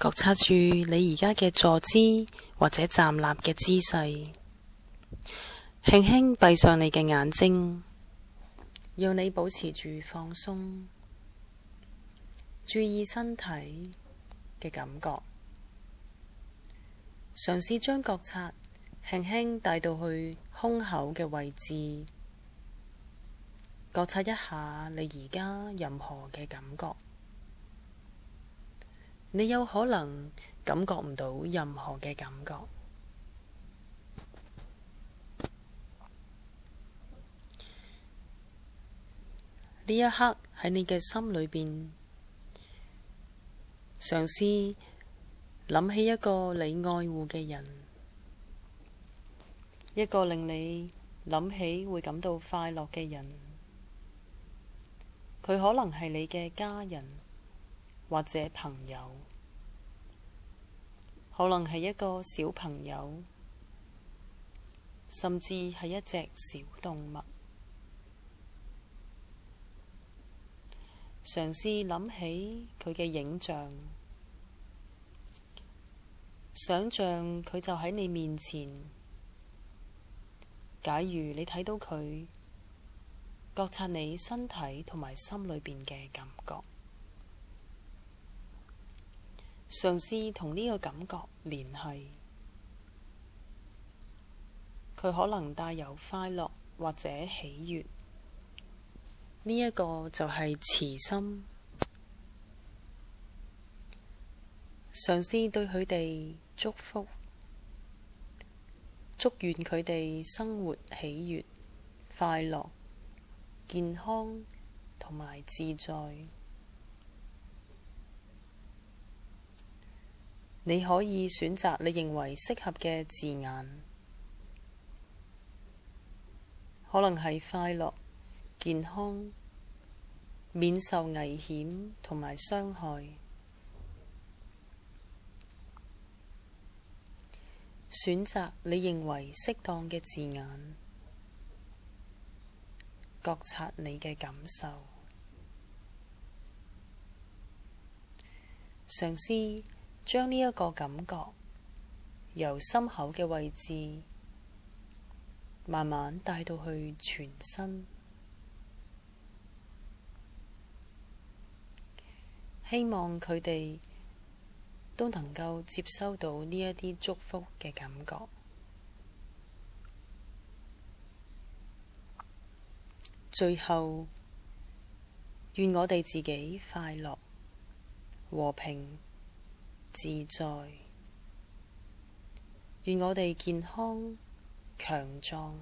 覺察住你而家嘅坐姿或者站立嘅姿勢，輕輕閉上你嘅眼睛，讓你保持住放鬆，注意身體嘅感覺，嘗試將覺察輕輕帶到去胸口嘅位置，覺察一下你而家任何嘅感覺。你有可能感覺唔到任何嘅感覺。呢一刻喺你嘅心裏邊，嘗試諗起一個你愛護嘅人，一個令你諗起會感到快樂嘅人。佢可能係你嘅家人，或者朋友，可能係一個小朋友，甚至係一隻小動物。嘗試諗起佢嘅影像，想像佢就喺你面前。假如你睇到佢，覺察你身體同埋心裏邊嘅感覺。嘗試同呢個感覺聯繫，佢可能帶有快樂或者喜悅，呢一個就係慈心。嘗試對佢哋祝福，祝願佢哋生活喜悅、快樂、健康同埋自在。你可以選擇你認為適合嘅字眼，可能係快樂、健康、免受危險同埋傷害。選擇你認為適當嘅字眼，覺察你嘅感受，嘗試將呢一個感覺由心口嘅位置慢慢帶到去全身，希望佢哋都能夠接收到呢一啲祝福嘅感覺。最後，願我哋自己快樂、和平、自在，願我哋健康、強壯。